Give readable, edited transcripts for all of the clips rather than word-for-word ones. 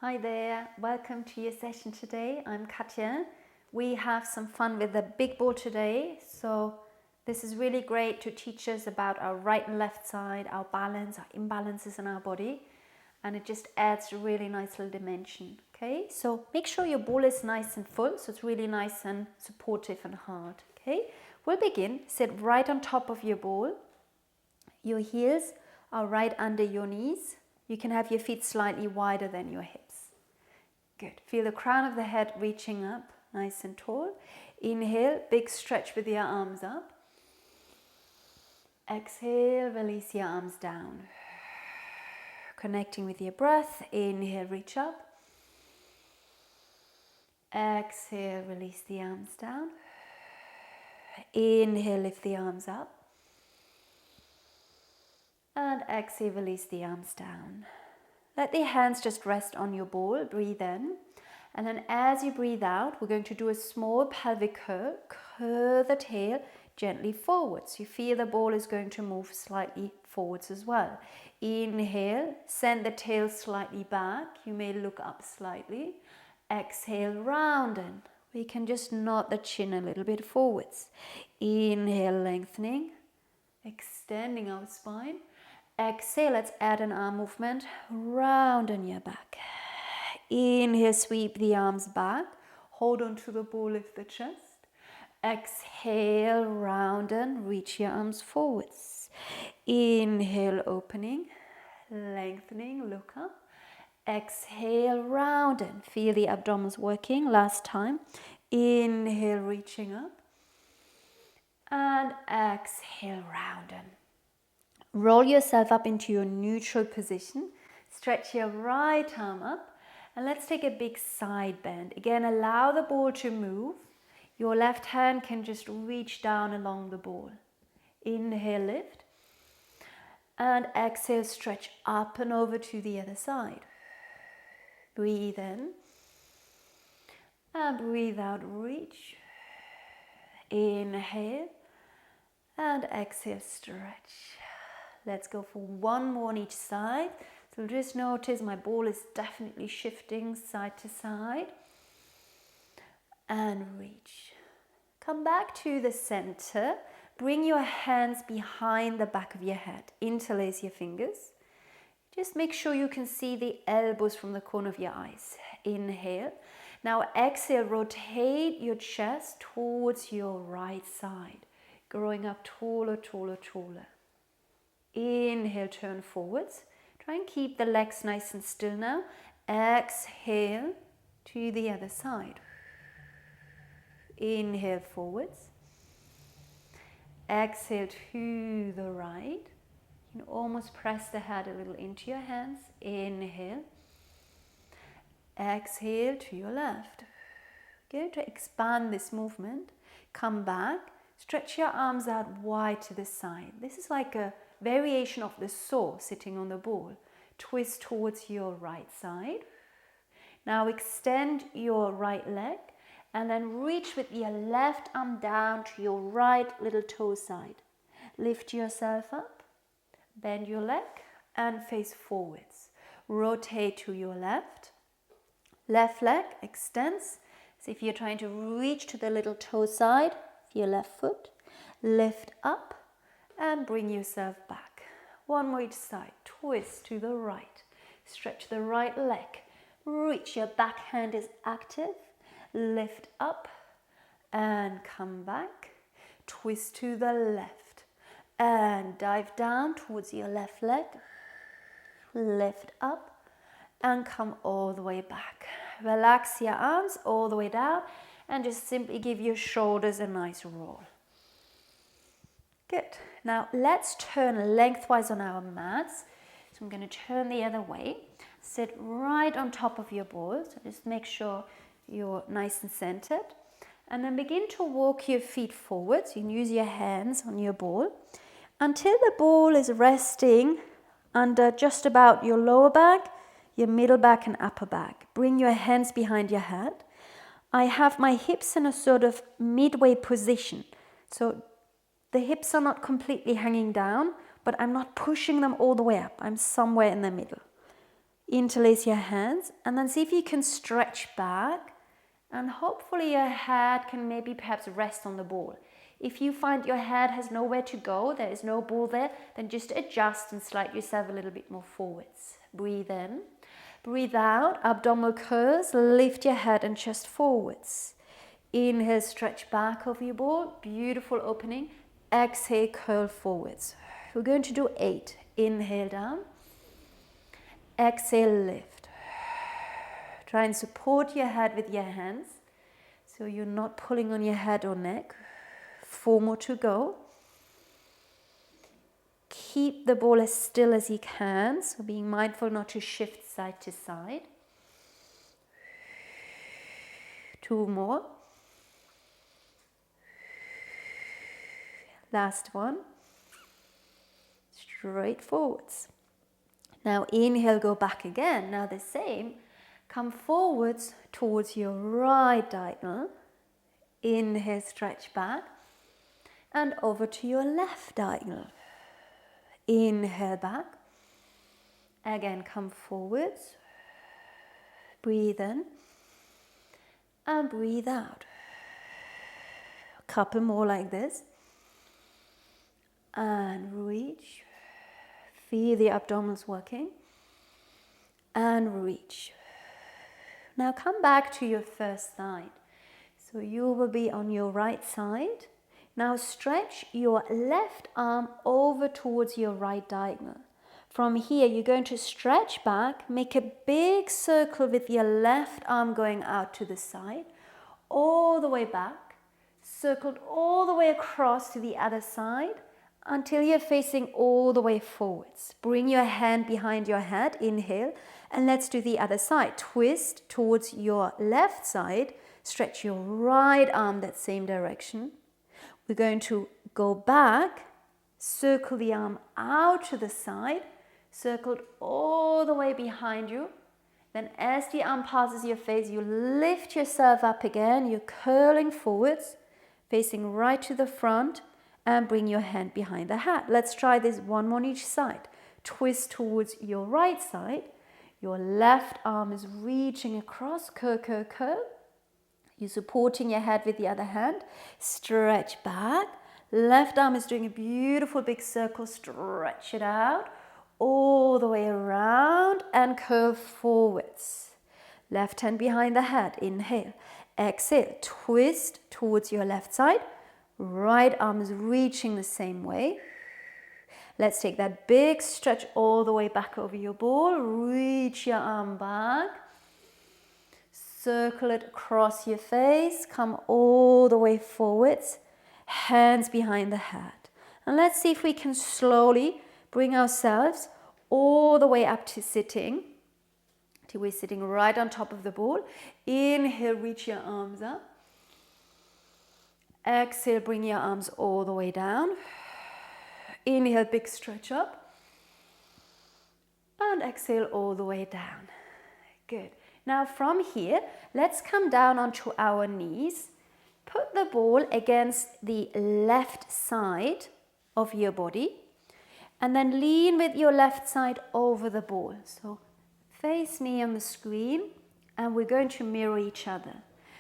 Hi there, welcome to your session today. I'm Katja. We have some fun with the big ball today. So this is really great to teach us about our right and left side, our balance, our imbalances in our body. And it just adds a really nice little dimension. Okay, so make sure your ball is nice and full, so it's really nice and supportive and hard. Okay, we'll begin. Sit right on top of your ball. Your heels are right under your knees. You can have your feet slightly wider than your hips. Good. Feel the crown of the head reaching up, nice and tall. Inhale, big stretch with your arms up. Exhale, release your arms down. Connecting with your breath. Inhale, reach up. Exhale, release the arms down. Inhale, lift the arms up. And exhale, release the arms down. Let the hands just rest on your ball, breathe in. And then as you breathe out, we're going to do a small pelvic curl. Curl the tail gently forwards. You feel the ball is going to move slightly forwards as well. Inhale, send the tail slightly back. You may look up slightly. Exhale, rounding. We can just nod the chin a little bit forwards. Inhale, lengthening, extending our spine. Exhale, let's add an arm movement, round on your back. Inhale, sweep the arms back. Hold on to the ball, lift the chest. Exhale, round and reach your arms forwards. Inhale, opening, lengthening, look up. Exhale, round and feel the abdominals working. Last time. Inhale, reaching up. And exhale, round and roll yourself up into your neutral position. Stretch your right arm up. And let's take a big side bend. Again, allow the ball to move. Your left hand can just reach down along the ball. Inhale, lift. And exhale, stretch up and over to the other side. Breathe in. And breathe out, reach. Inhale. And exhale, stretch. Let's go for one more on each side. So just notice my ball is definitely shifting side to side. And reach. Come back to the center. Bring your hands behind the back of your head. Interlace your fingers. Just make sure you can see the elbows from the corner of your eyes. Inhale. Now exhale, rotate your chest towards your right side. Growing up taller, taller, taller. Inhale, turn forwards. Try and keep the legs nice and still now. Exhale to the other side. Inhale, forwards. Exhale to the right. You can almost press the head a little into your hands. Inhale. Exhale to your left. Going to expand this movement. Come back. Stretch your arms out wide to the side. This is like a variation of the saw sitting on the ball. Twist towards your right side. Now extend your right leg and then reach with your left arm down to your right little toe side. Lift yourself up, bend your leg and face forwards. Rotate to your left. Left leg extends. So if you're trying to reach to the little toe side of your left foot, lift up and bring yourself back. One more each side. Twist to the right. Stretch the right leg. Reach. Your back hand is active. Lift up and come back. Twist to the left. And dive down towards your left leg. Lift up and come all the way back. Relax your arms all the way down and just simply give your shoulders a nice roll. Good. Now let's turn lengthwise on our mats. So I'm going to turn the other way. Sit right on top of your ball. So just make sure you're nice and centered. And then begin to walk your feet forwards. You can use your hands on your ball until the ball is resting under just about your lower back, your middle back and upper back. Bring your hands behind your head. I have my hips in a sort of midway position. So the hips are not completely hanging down, but I'm not pushing them all the way up. I'm somewhere in the middle. Interlace your hands and then see if you can stretch back, and hopefully your head can maybe perhaps rest on the ball. If you find your head has nowhere to go, there is no ball there, then just adjust and slide yourself a little bit more forwards. Breathe in, breathe out, abdominal curls, lift your head and chest forwards. Inhale, stretch back over your ball, beautiful opening. Exhale, curl forwards. We're going to do 8. Inhale down, exhale, lift. Try and support your head with your hands so you're not pulling on your head or neck. 4 more to go. Keep the ball as still as you can, so being mindful not to shift side to side. 2 more. Last one. Straight forwards. Now inhale, go back again. Now the same. Come forwards towards your right diagonal. Inhale, stretch back. And over to your left diagonal. Inhale back. Again, come forwards. Breathe in. And breathe out. A couple more like this. And reach. Feel the abdominals working. And reach. Now come back to your first side. So you will be on your right side. Now stretch your left arm over towards your right diagonal. From here, you're going to stretch back, make a big circle with your left arm going out to the side, all the way back, circled all the way across to the other side until you're facing all the way forwards. Bring your hand behind your head, inhale, and let's do the other side. Twist towards your left side, stretch your right arm that same direction. We're going to go back, circle the arm out to the side, circled all the way behind you. Then as the arm passes your face, you lift yourself up again. You're curling forwards, facing right to the front, and bring your hand behind the head. Let's try this one on each side. Twist towards your right side. Your left arm is reaching across, curl, curl, curl. You're supporting your head with the other hand. Stretch back. Left arm is doing a beautiful big circle. Stretch it out all the way around and curve forwards. Left hand behind the head. Inhale. Exhale. Twist towards your left side. Right arm is reaching the same way. Let's take that big stretch all the way back over your ball. Reach your arm back. Circle it across your face. Come all the way forwards. Hands behind the head. And let's see if we can slowly bring ourselves all the way up to sitting. Till we're sitting right on top of the ball. Inhale, reach your arms up. Exhale, bring your arms all the way down. Inhale, big stretch up. And exhale all the way down. Good. Now from here, let's come down onto our knees. Put the ball against the left side of your body. And then lean with your left side over the ball. So face me on the screen. And we're going to mirror each other.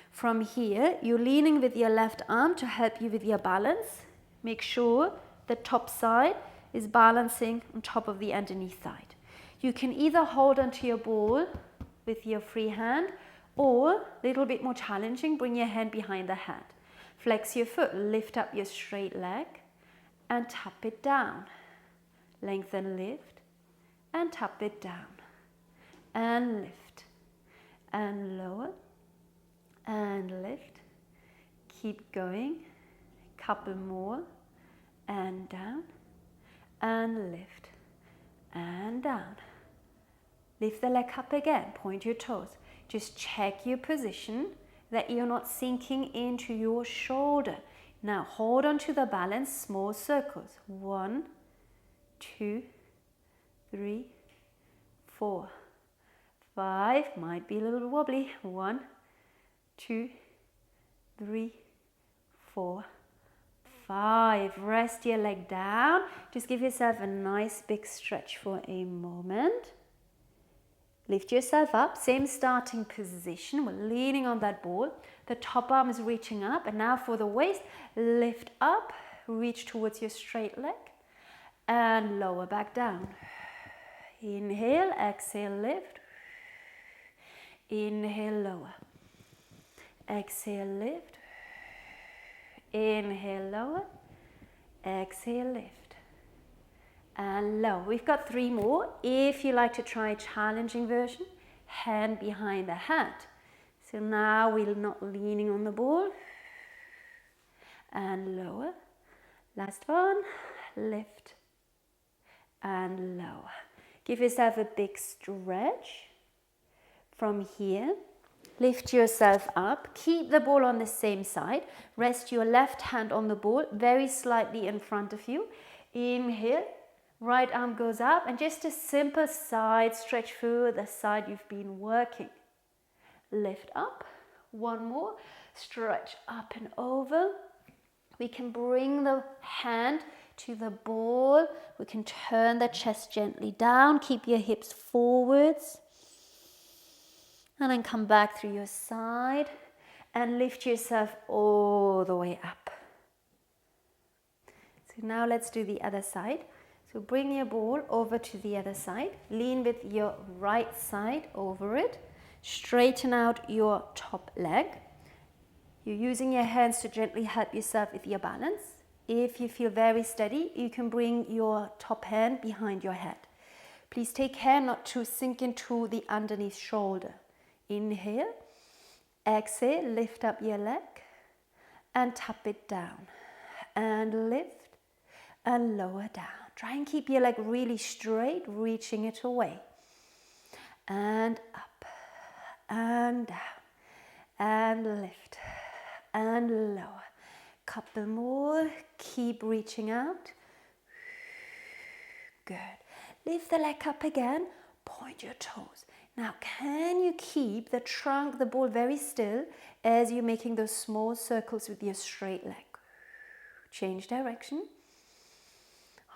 From here, you're leaning with your left arm to help you with your balance. Make sure the top side is balancing on top of the underneath side. You can either hold onto your ball with your free hand, or a little bit more challenging, bring your hand behind the head. Flex your foot, lift up your straight leg and tap it down. Lengthen, lift and tap it down. And lift and lower and lift. Keep going. Couple more and down and lift and down. Lift the leg up again, point your toes. Just check your position that you're not sinking into your shoulder. Now hold on to the balance, small circles. 1, 2, 3, 4, 5. Might be a little wobbly. 1, 2, 3, 4, 5. Rest your leg down. Just give yourself a nice big stretch for a moment. Lift yourself up, same starting position. We're leaning on that ball. The top arm is reaching up, and now for the waist, lift up, reach towards your straight leg, and lower back down. Inhale, exhale, lift. Inhale, lower. Exhale, lift. Inhale, lower. Exhale, lift. And low. We've got 3 more. If you like to try a challenging version, hand behind the head. So now we're not leaning on the ball. And lower. Last one. Lift. And lower. Give yourself a big stretch. From here, lift yourself up. Keep the ball on the same side. Rest your left hand on the ball, very slightly in front of you. Inhale. Right arm goes up, and just a simple side stretch for the side you've been working. Lift up. One more. Stretch up and over. We can bring the hand to the ball. We can turn the chest gently down. Keep your hips forwards. And then come back through your side and lift yourself all the way up. So now let's do the other side. So bring your ball over to the other side. Lean with your right side over it. Straighten out your top leg. You're using your hands to gently help yourself with your balance. If you feel very steady, you can bring your top hand behind your head. Please take care not to sink into the underneath shoulder. Inhale, exhale, lift up your leg and tap it down. And lift and lower down. Try and keep your leg really straight, reaching it away. And up and down and lift and lower. Couple more. Keep reaching out. Good. Lift the leg up again. Point your toes. Now, can you keep the trunk, the ball very still as you're making those small circles with your straight leg? Change direction.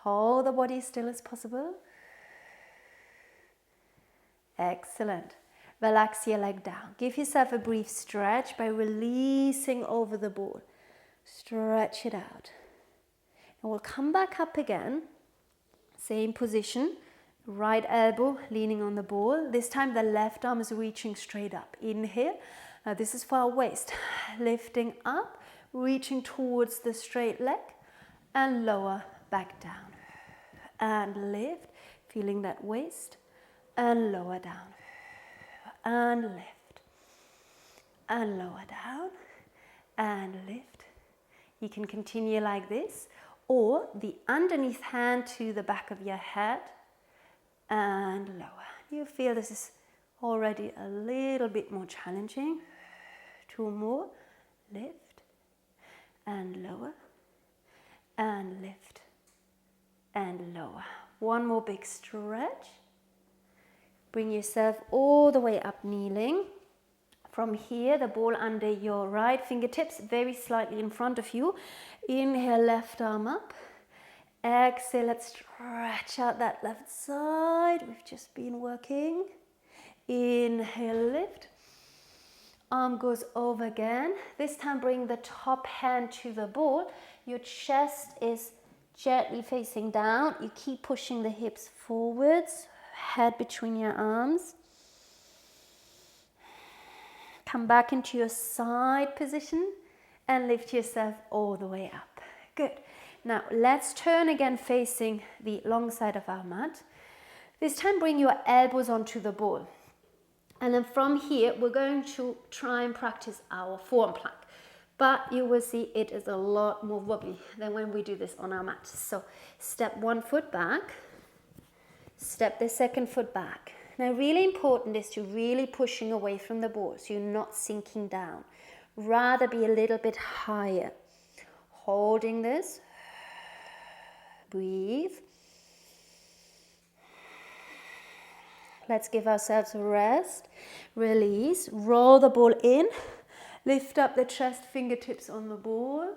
Hold the body as still as possible. Excellent. Relax your leg down. Give yourself a brief stretch by releasing over the ball. Stretch it out. And we'll come back up again. Same position. Right elbow leaning on the ball. This time the left arm is reaching straight up. Inhale. Now this is for our waist. Lifting up, reaching towards the straight leg and lower back down. And lift, feeling that waist and lower down. And lift and lower down and lift. You can continue like this, or the underneath hand to the back of your head and lower. You feel this is already a little bit more challenging. 2 more. Lift and lower and lift and lower. 1 more big stretch. Bring yourself all the way up, kneeling. From here, the ball under your right fingertips, very slightly in front of you. Inhale, left arm up. Exhale, let's stretch out that left side. We've just been working. Inhale, lift. Arm goes over again. This time bring the top hand to the ball. Your chest is gently facing down. You keep pushing the hips forwards. Head between your arms. Come back into your side position and lift yourself all the way up. Good. Now let's turn again facing the long side of our mat. This time bring your elbows onto the ball. And then from here, we're going to try and practice our forearm plank. But you will see it is a lot more wobbly than when we do this on our mat. So step 1 foot back, step the 2nd foot back. Now really important is to really pushing away from the ball so you're not sinking down. Rather be a little bit higher. Holding this. Breathe. Let's give ourselves a rest. Release. Roll the ball in. Lift up the chest, fingertips on the ball.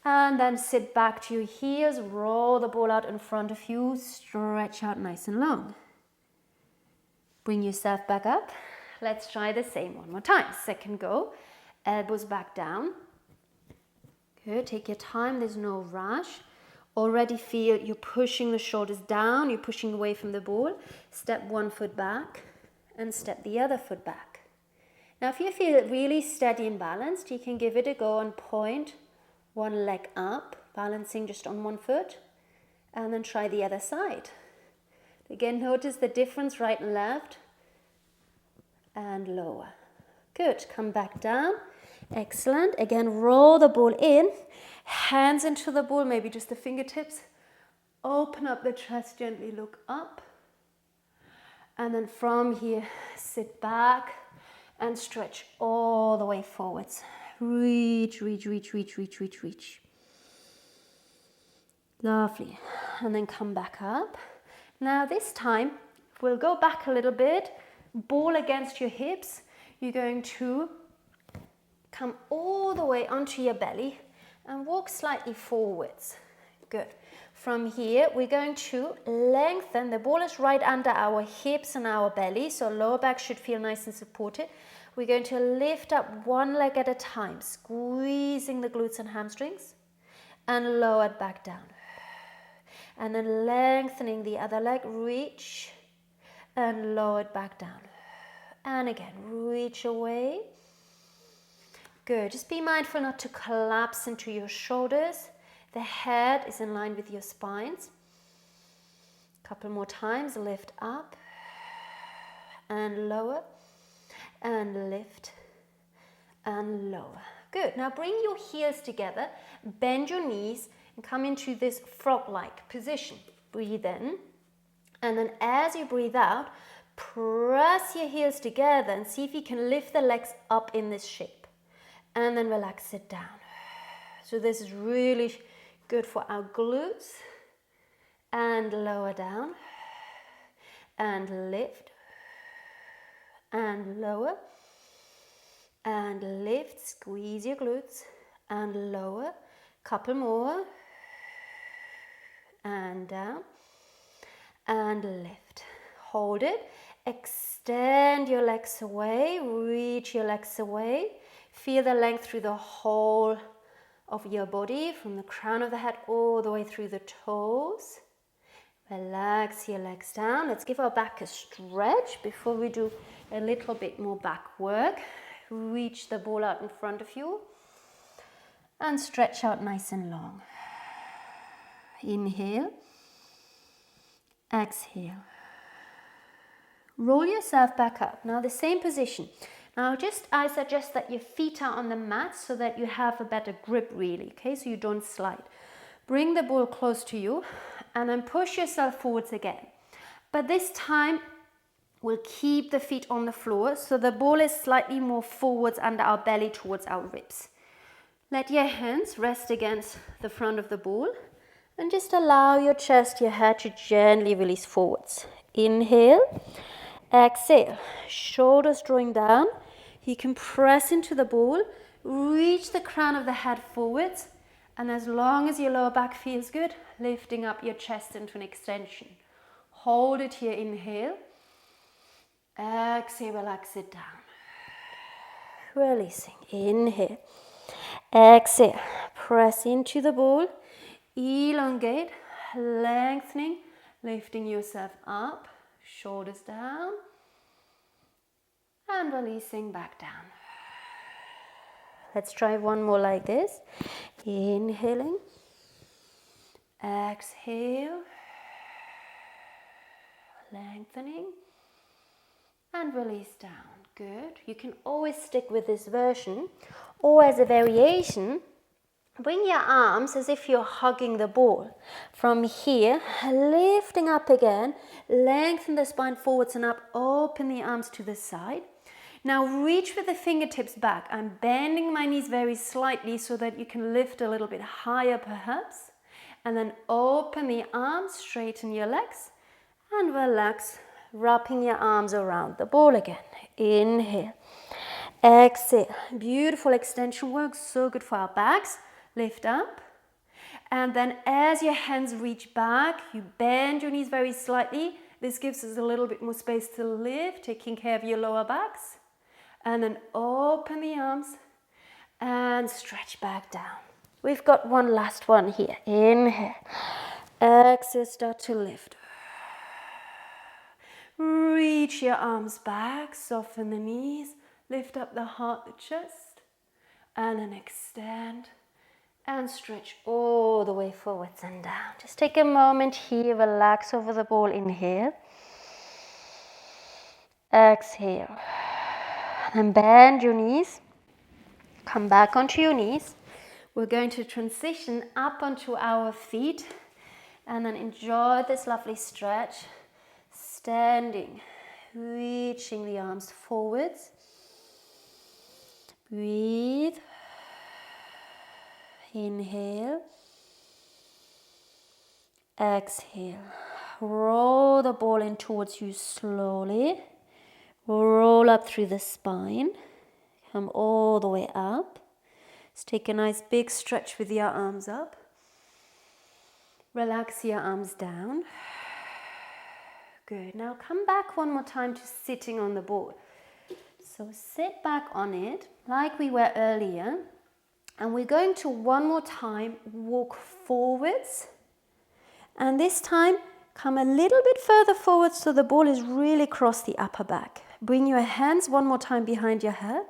And then sit back to your heels. Roll the ball out in front of you. Stretch out nice and long. Bring yourself back up. Let's try the same one more time. Second go. Elbows back down. Good. Take your time. There's no rush. Already feel you're pushing the shoulders down. You're pushing away from the ball. Step one foot back and step the other foot back. Now, if you feel really steady and balanced, you can give it a go and point one leg up, balancing just on one foot, and then try the other side. Again, notice the difference, right and left, and lower. Good. Come back down. Excellent. Again, roll the ball in, hands into the ball, maybe just the fingertips. Open up the chest, gently look up. And then from here, sit back and stretch all the way forwards. Reach, reach, reach, reach, reach, reach, reach. Lovely. And then come back up. Now this time, we'll go back a little bit, ball against your hips. You're going to come all the way onto your belly and walk slightly forwards. Good. From here, we're going to lengthen. The ball is right under our hips and our belly, so lower back should feel nice and supported. We're going to lift up one leg at a time, squeezing the glutes and hamstrings, and lower it back down. And then lengthening the other leg, reach, and lower it back down. And again, reach away. Good. Just be mindful not to collapse into your shoulders. The head is in line with your spines. Couple more times. Lift up and lower and lift and lower. Good. Now bring your heels together, bend your knees and come into this frog-like position. Breathe in, and then as you breathe out, press your heels together and see if you can lift the legs up in this shape. And then relax it down. So this is really good for our glutes. And lower down. And lift. And lower. And lift. Squeeze your glutes. And lower. Couple more. And down. And lift. Hold it. Extend your legs away. Reach your legs away. Feel the length through the whole of your body, from the crown of the head all the way through the toes. Relax your legs down. Let's give our back a stretch before we do a little bit more back work. Reach the ball out in front of you and stretch out nice and long. Inhale. Exhale. Roll yourself back up. Now the same position. Now I suggest that your feet are on the mat so that you have a better grip really, okay, so you don't slide. Bring the ball close to you and then push yourself forwards again. But this time we'll keep the feet on the floor so the ball is slightly more forwards under our belly towards our ribs. Let your hands rest against the front of the ball and just allow your chest, your head to gently release forwards. Inhale, exhale, shoulders drawing down. You can press into the ball, reach the crown of the head forwards, and as long as your lower back feels good, lifting up your chest into an extension. Hold it here, inhale. Exhale, relax it down. Releasing, inhale. Exhale, press into the ball, elongate, lengthening, lifting yourself up, shoulders down, and releasing back down. Let's try one more like this. Inhaling, exhale, lengthening, and release down. Good. You can always stick with this version, or as a variation, bring your arms as if you're hugging the ball. From here, lifting up again, lengthen the spine forwards and up, open the arms to the side. Now reach with the fingertips back. I'm bending my knees very slightly so that you can lift a little bit higher perhaps. And then open the arms, straighten your legs and relax, wrapping your arms around the ball again. Inhale, exhale. Beautiful extension work, so good for our backs. Lift up. And then as your hands reach back, you bend your knees very slightly This gives us a little bit more space to lift, taking care of your lower backs. And then open the arms and stretch back down. We've got one last one here. Inhale. Exhale, start to lift. Reach your arms back, soften the knees, lift up the heart, the chest, and then extend and stretch all the way forwards and down. Just take a moment here, relax over the ball, inhale. Exhale. And bend your knees, come back onto your knees. We're going to transition up onto our feet and then enjoy this lovely stretch. Standing, reaching the arms forwards. Breathe. Inhale. Exhale. Roll the ball in towards you slowly. Roll up through the spine. Come all the way up. Let's take a nice big stretch with your arms up. Relax your arms down. Good. Now come back one more time to sitting on the ball. So sit back on it like we were earlier. And we're going to one more time walk forwards. And this time come a little bit further forward so the ball is really across the upper back. Bring your hands one more time behind your head.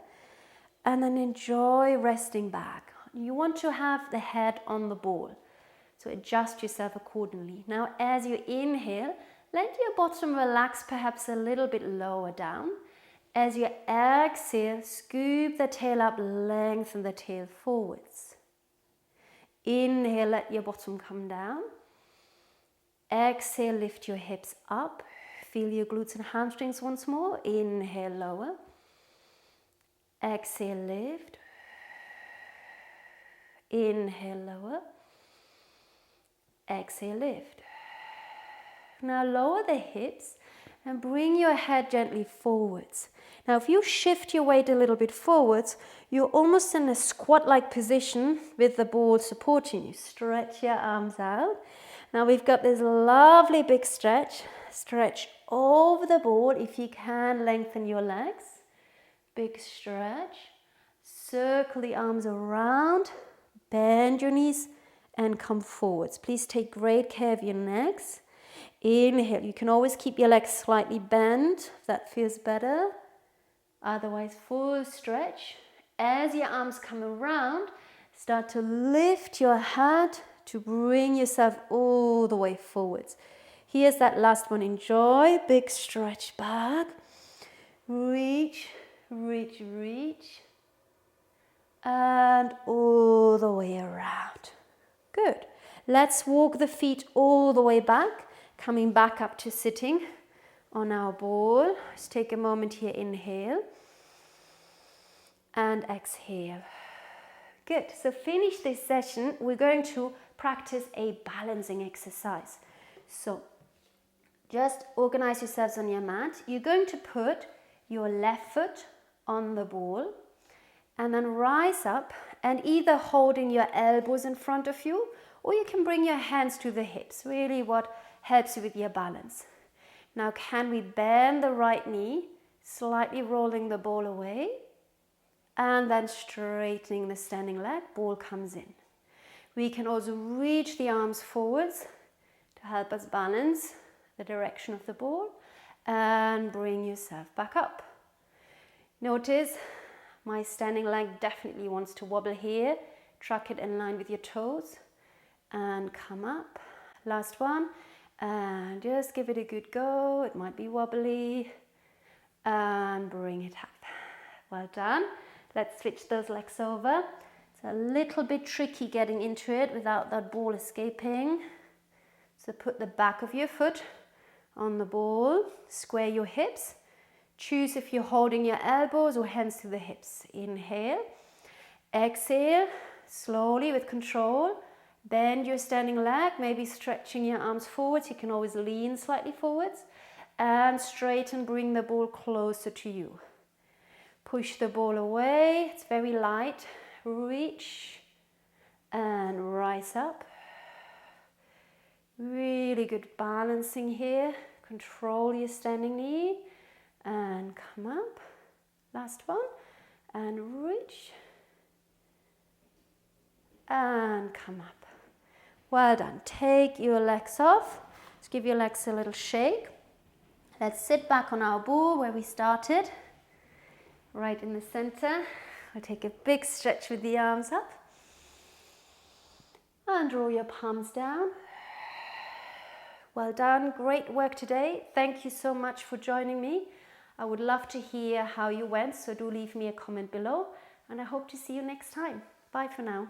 And then enjoy resting back. You want to have the head on the ball. So adjust yourself accordingly. Now as you inhale, let your bottom relax perhaps a little bit lower down. As you exhale, scoop the tail up, lengthen the tail forwards. Inhale, let your bottom come down. Exhale, lift your hips up. Feel your glutes and hamstrings once more. Inhale, lower. Exhale, lift. Inhale, lower. Exhale, lift. Now lower the hips and bring your head gently forwards. Now if you shift your weight a little bit forwards, you're almost in a squat-like position with the ball supporting you. Stretch your arms out. Now we've got this lovely big stretch. Stretch over the ball. If you can, lengthen your legs. Big stretch. Circle the arms around. Bend your knees and come forwards. Please take great care of your necks. Inhale. You can always keep your legs slightly bent if that feels better. Otherwise, full stretch. As your arms come around, start to lift your head to bring yourself all the way forwards. Here's that last one. Enjoy. Big stretch back. Reach, reach, reach. And all the way around. Good. Let's walk the feet all the way back, coming back up to sitting on our ball. Let's take a moment here. Inhale. And exhale. Good. So finish this session. We're going to practice a balancing exercise. So just organize yourselves on your mat. You're going to put your left foot on the ball and then rise up and either holding your elbows in front of you or you can bring your hands to the hips, really what helps you with your balance. Now can we bend the right knee, slightly rolling the ball away and then straightening the standing leg, ball comes in. We can also reach the arms forwards to help us balance the direction of the ball and bring yourself back up. Notice my standing leg definitely wants to wobble here. Truck it in line with your toes and come up. Last one. And just give it a good go. It might be wobbly. And bring it up. Well done. Let's switch those legs over. It's a little bit tricky getting into it without that ball escaping. So put the back of your foot on the ball. Square your hips. Choose if you're holding your elbows or hands to the hips. Inhale. Exhale. Slowly with control. Bend your standing leg, maybe stretching your arms forwards. You can always lean slightly forwards. And straighten, bring the ball closer to you. Push the ball away. It's very light. Reach. And rise up. Really good balancing here. Control your standing knee and come up. Last one. And reach. And come up. Well done. Take your legs off. Just give your legs a little shake. Let's sit back on our ball where we started. Right in the center. We'll take a big stretch with the arms up. And draw your palms down. Well done. Great work today. Thank you so much for joining me. I would love to hear how you went, so do leave me a comment below. And I hope to see you next time. Bye for now.